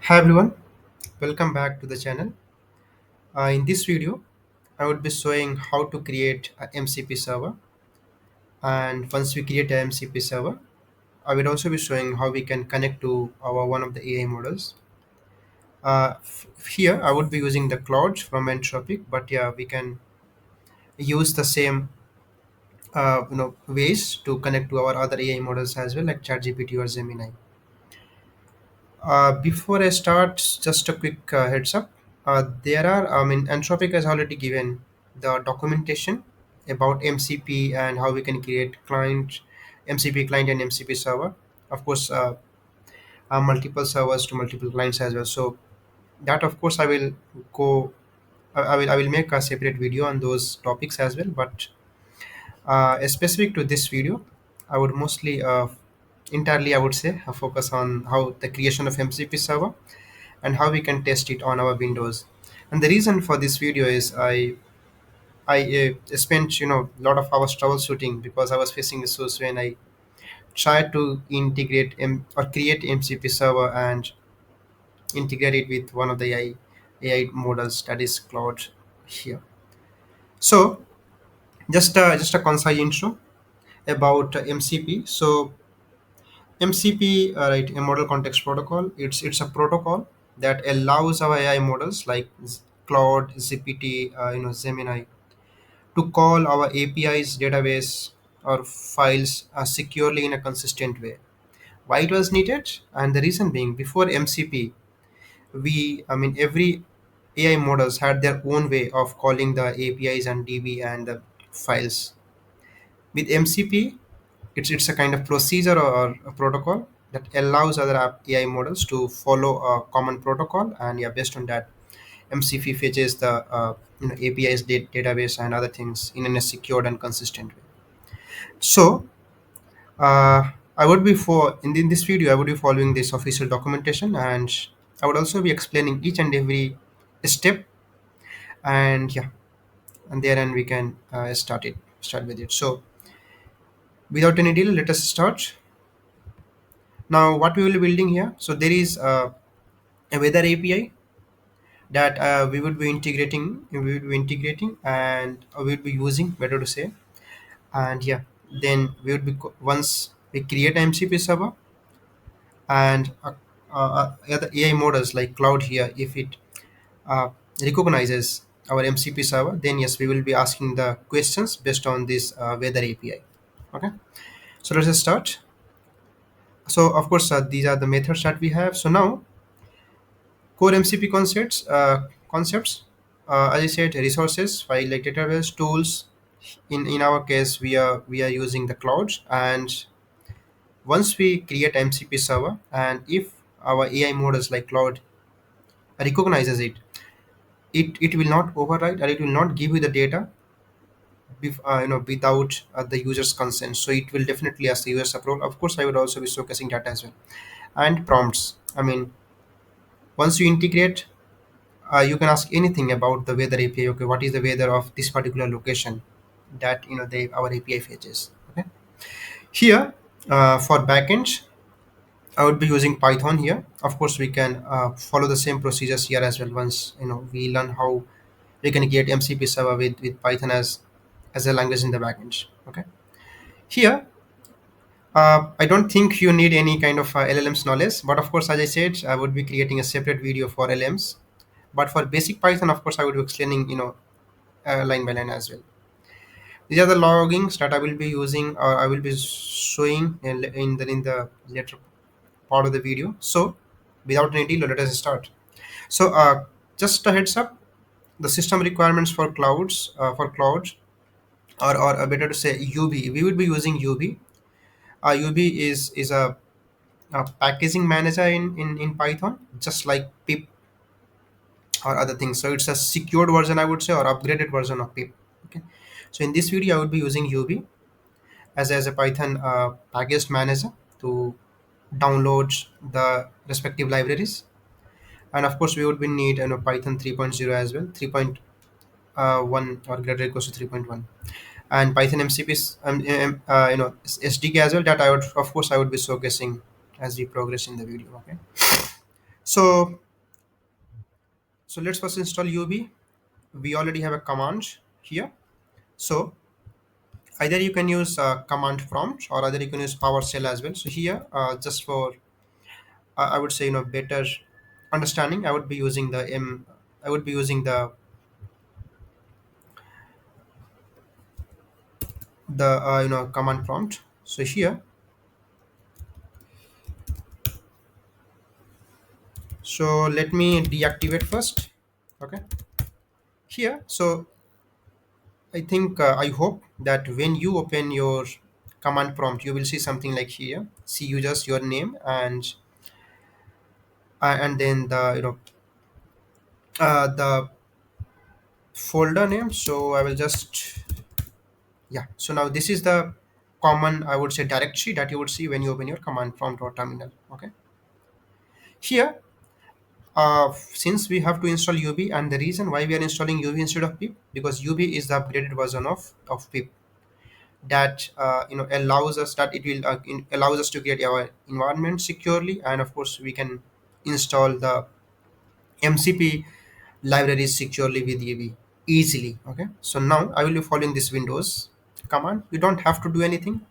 Hi everyone, welcome back to the channel. In this video, I would be showing how to create a MCP server. And once we create a MCP server, I will also be showing how we can connect to our one of the AI models. Here, I would be using the Claude from Entropic, but yeah, we can use the same ways to connect to our other AI models as well, like ChatGPT or Gemini. Before I start, just a quick heads up. Anthropic has already given the documentation about MCP and how we can create MCP client and MCP server. Of course, multiple servers to multiple clients as well. So that, of course, I will go. I will make a separate video on those topics as well. But specific to this video, I would mostly entirely I would say focus on how the creation of MCP server and how we can test it on our windows. And the reason for this video is I spent a lot of hours troubleshooting because I was facing issues when I tried to integrate or create MCP server and integrate it with one of the AI models, that is Claude here. So just a concise intro about MCP. So MCP, right, a model context protocol. It's a protocol that allows our AI models like Claude, GPT, Gemini to call our APIs, database, or files securely in a consistent way. Why it was needed? And the reason being, before MCP, every AI models had their own way of calling the APIs and DB and the files. With MCP, it's a kind of procedure or a protocol that allows other AI models to follow a common protocol, and yeah, based on that, MCP fetches the APIs, database, and other things in a secured and consistent way. So, I would be for in this video, I would be following this official documentation, and I would also be explaining each and every step, and yeah, and therein we can start with it. So, without any delay, let us start. Now, what we will be building here. So, there is a weather API that we would be integrating, and we would be using, better to say. And yeah, then once we create a MCP server and other AI models like Cloud here, if it uh, recognizes our MCP server, then yes, we will be asking the questions based on this weather API. Okay, so let's just start. So of course, these are the methods that we have. So now, core MCP concepts, as I said, resources, file like database, tools. In our case, we are using the clouds. And once we create MCP server, and if our AI models like Cloud recognizes it will not override, or it will not give you the data without the user's consent. So it will definitely ask the user's approval. Of course, I would also be showcasing that as well. And prompts. Once you integrate, you can ask anything about the weather API. Okay, what is the weather of this particular location that our API fetches. Okay, here for backend, I would be using Python here. Of course, we can follow the same procedures here as well. Once we learn how we can create MCP server with Python as a language in the backend. Okay, here I don't think you need any kind of LLMs knowledge, but of course, as I said, I would be creating a separate video for LLMs. But for basic Python, of course, I would be explaining line by line as well. These are the loggings that I will be using, or I will be showing in the later part of the video. So, without any delay, let us start. So, just a heads up: the system requirements for clouds, or better to say UB. We will be using UB. UB is a packaging manager in Python, just like pip or other things. So it's a secured version, I would say, or upgraded version of pip. Okay. So in this video, I would be using UB as a Python package manager to download the respective libraries. And of course, we would be need Python 3.0 as well, 3.1 or greater equals to 3.1, and Python MCPs, SDK as well. That I would, of course, I would be showcasing as we progress in the video. Okay. So let's first install ub. We already have a command here. So either you can use command prompt, or either you can use PowerShell as well. So here, just for I would say, better understanding, I would be using the command prompt. So here, so let me deactivate first. Okay, here. So I hope that when you open your command prompt, you will see something like here. See users, your name, and then the folder name. So I will just, yeah. So now this is the common, I would say, directory that you would see when you open your command prompt or terminal. Okay. Here, since we have to install ub, and the reason why we are installing ub instead of pip, because ub is the upgraded version of pip that allows us that it will allows us to create our environment securely, and of course we can install the MCP libraries securely with ub easily. Okay, so now I will be following this windows command. You don't have to do anything,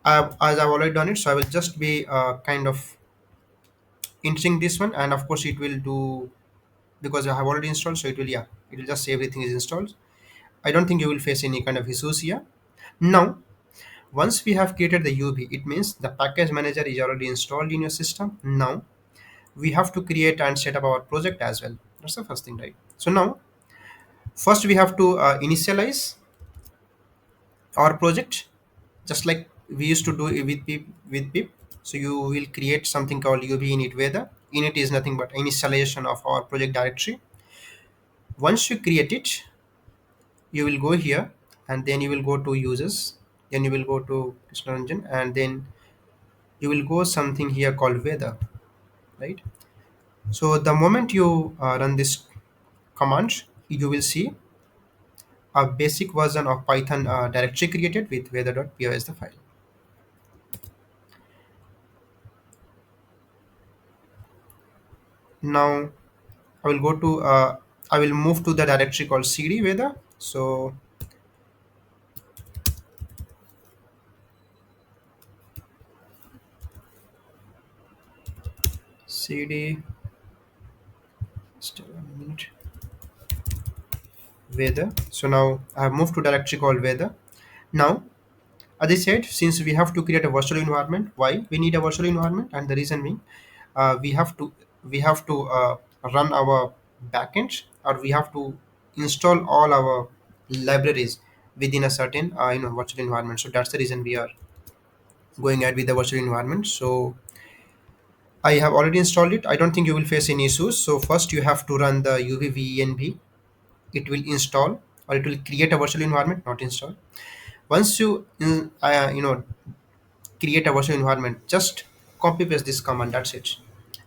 as I've already done it. So I will just be kind of entering this one, and of course it will do, because I have already installed. So it will, yeah, it will just say everything is installed. I don't think you will face any kind of issues here. Now, once we have created the UB, it means the package manager is already installed in your system. Now we have to create and set up our project as well. That's the first thing, right? So now, first we have to initialize our project, just like we used to do it with pip. So you will create something called UB init weather. Init is nothing but initialization of our project directory. Once you create it, you will go here, and then you will go to users, then you will go to Krishna Ranjan, and then you will go something here called weather, right? So the moment you run this command, you will see a basic version of Python directory created with weather.py as the file. Now I will go to I will move to the directory called cd weather. So cd, still a minute, weather. So now I have moved to directory called weather. Now, as I said, since we have to create a virtual environment, why we need a virtual environment, and the reason being, uh, we have to we have to run our backend, or we have to install all our libraries within a certain virtual environment. So that's the reason we are going ahead with the virtual environment. So I have already installed it. I don't think you will face any issues. So first you have to run the uvvenv. It will install, or it will create a virtual environment, not install. Once you create a virtual environment, just copy paste this command. That's it.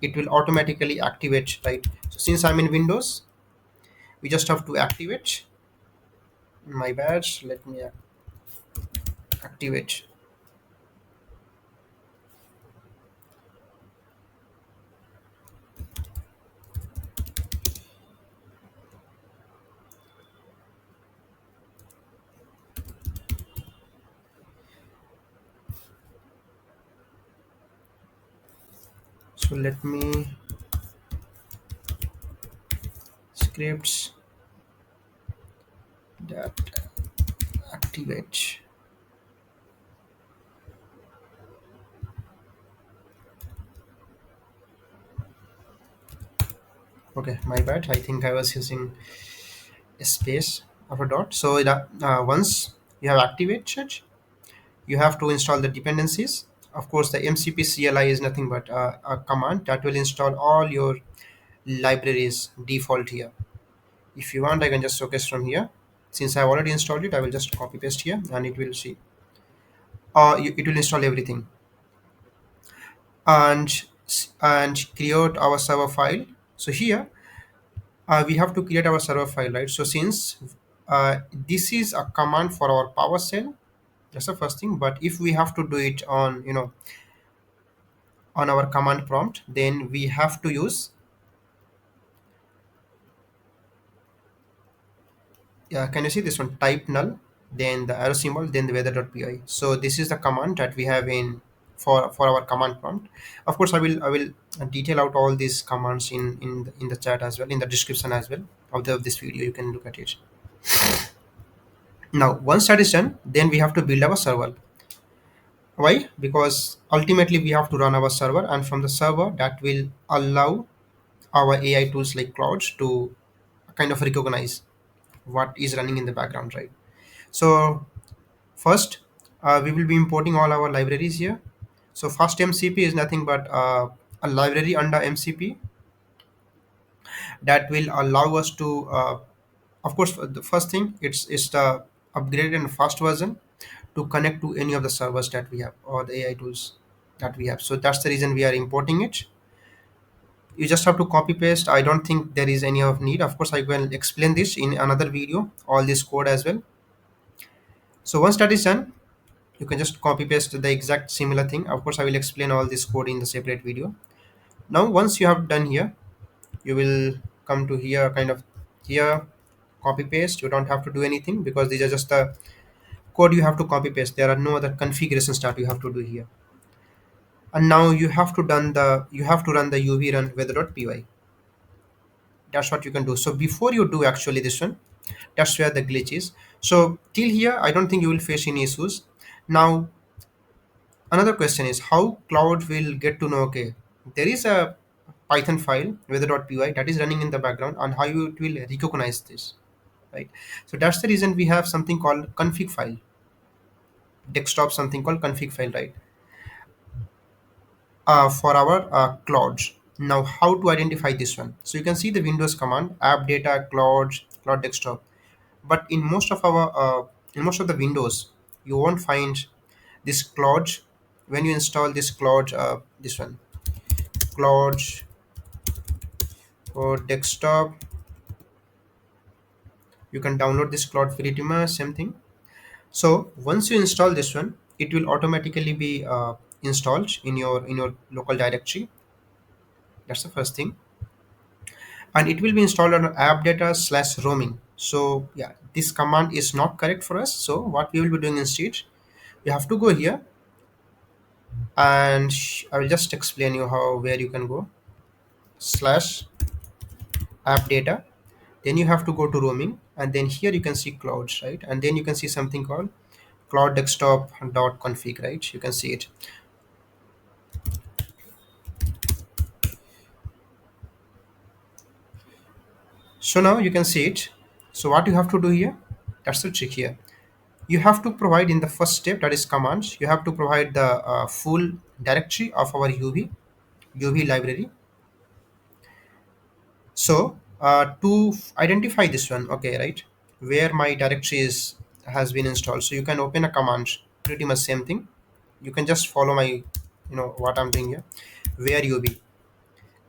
It will automatically activate, right? So since I'm in Windows, we just have to activate. My bad. Let me activate. So let me scripts that activate. Okay, my bad. I think I was using a space of a dot. So once you have activated, you have to install the dependencies. Of course, the MCP CLI is nothing but a command that will install all your libraries default here. If you want, I can just showcase from here. Since I've already installed it, I will just copy paste here, and it will see. It will install everything, and create our server file. So here we have to create our server file, right? So since this is a command for our PowerShell, that's the first thing. But if we have to do it on on our command prompt, then we have to use, can you see this one, type null, then the arrow symbol, then the weather.py. So this is the command that we have in for our command prompt. Of course, I will detail out all these commands in the chat as well, in the description as well of this video. You can look at it. Now once that is done, then we have to build our server. Why? Because ultimately we have to run our server, and from the server that will allow our AI tools like Claude to kind of recognize what is running in the background, right? So first, we will be importing all our libraries here. So first MCP is nothing but a library under MCP that will allow us to, of course, the first thing, it's the upgraded and fast version to connect to any of the servers that we have or the AI tools that we have. So that's the reason we are importing it. You just have to copy paste. I don't think there is any of need. Of course, I will explain this in another video, all this code as well. So once that is done, you can just copy paste the exact similar thing. Of course, I will explain all this code in the separate video. Now once you have done here, you will come to here, kind of here, copy paste. You don't have to do anything because these are just the code you have to copy paste. There are no other configurations that you have to do here. And now you have to run the uv run weather.py. That's what you can do. So before you do actually this one, that's where the glitch is. So till here I don't think you will face any issues. Now another question is how Cloud will get to know, okay, there is a Python file weather.py that is running in the background, and how it will recognize this, right? So that's the reason we have something called config file, desktop, something called config file, right? For our Claude. Now how to identify this one? So you can see the Windows command app data Claude desktop, but in most of the Windows you won't find this Claude. When you install this Claude, this one, Claude for desktop, you can download this Claude pretty much same thing. So once you install this one, it will automatically be installed in your local directory. That's the first thing, and it will be installed on app data slash roaming. So yeah, this command is not correct for us. So what we will be doing instead, you have to go here, and I will just explain you how, where you can go, slash app data, then you have to go to roaming, and then here you can see clouds, right? And then you can see something called cloud desktop dot config, right? You can see it. So now you can see it. So what you have to do here, that's the trick here. You have to provide in the first step, that is commands, you have to provide the full directory of our uv library. So to identify this one, okay, right, where my directory is has been installed, so you can open a command, pretty much same thing. You can just follow my, what I'm doing here, where ub,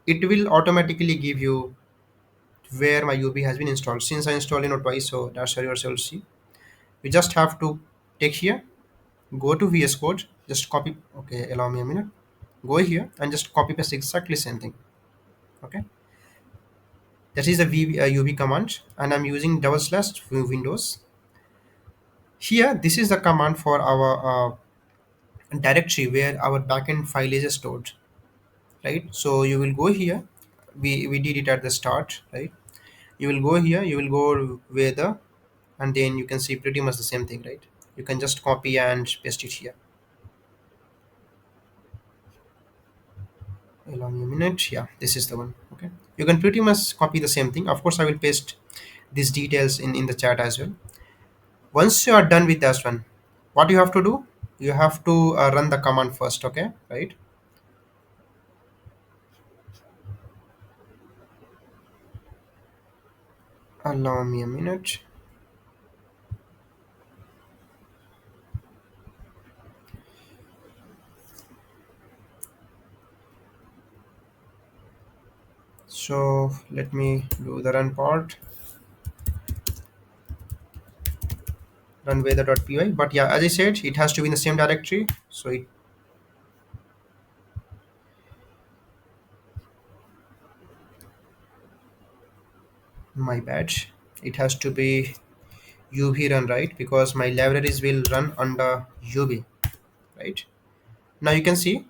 it will automatically give you where my ub has been installed. Since I installed twice, so that's how yourself see. You just have to take here, go to VS Code, just copy. Okay, allow me a minute. Go here and just copy paste exactly same thing. Okay, that is the UV command, and I'm using double slash Windows. Here, this is the command for our directory where our backend file is stored, right? So you will go here. We did it at the start, right? You will go here. You will go weather, and then you can see pretty much the same thing, right? You can just copy and paste it here. Allow me a minute. Yeah, this is the one. Okay, you can pretty much copy the same thing. Of course, I will paste these details in the chat as well. Once you are done with this one, what you have to do, you have to run the command first. Okay, right? Allow me a minute. So let me do the run part, run weather.py. But yeah, as I said, it has to be in the same directory. So it, My bad, it has to be uv run, right? Because my libraries will run under uv, right? Now you can see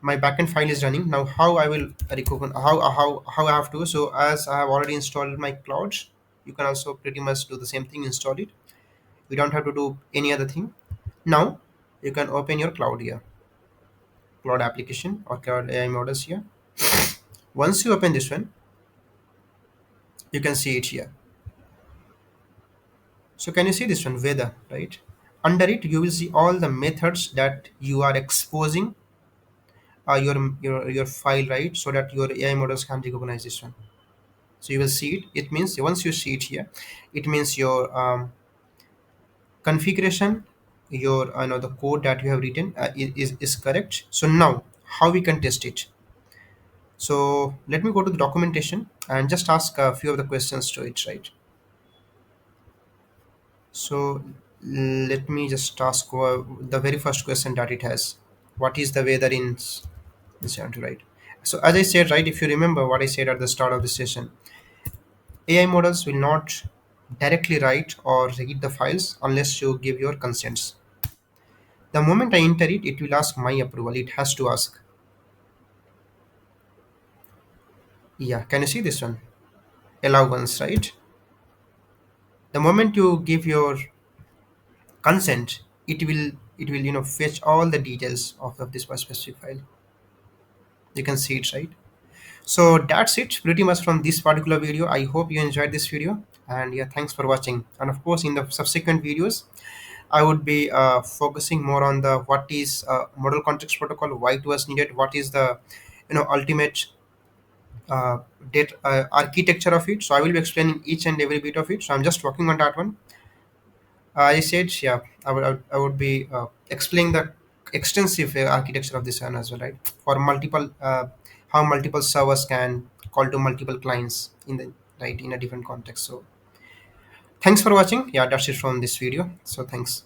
my backend file is running. Now how I will recognize, how I have to, so as I have already installed my clouds, you can also pretty much do the same thing, install it. You don't have to do any other thing. Now you can open your cloud here, cloud application or cloud AI models here. Once you open this one, you can see it here. So can you see this one, weather, right? Under it you will see all the methods that you are exposing your file, right? So that your AI models can recognize this one. So you will see it. It means once you see it here, it means your configuration, your the code that you have written is correct. So now how we can test it? So let me go to the documentation and just ask a few of the questions to it, right? So let me just ask the very first question that it has. What is the weather in 72, right? So as I said, right, if you remember what I said at the start of the session, AI models will not directly write or read the files unless you give your consents. The moment I enter it, it will ask my approval. It has to ask. Yeah, can you see this one? Allow once, right? The moment you give your consent, it will fetch all the details of this specific file. You can see it, right? So that's it pretty much from this particular video. I hope you enjoyed this video, and yeah, thanks for watching. And of course, in the subsequent videos, I would be focusing more on the what is model context protocol, why it was needed, what is the ultimate uh, architecture of it. So I will be explaining each and every bit of it. So I'm just working on that one. I said, yeah, I would be explaining the extensive architecture of this one as well, right? For multiple, how multiple servers can call to multiple clients in the right in a different context. So thanks for watching. Yeah, that's it from this video. So thanks.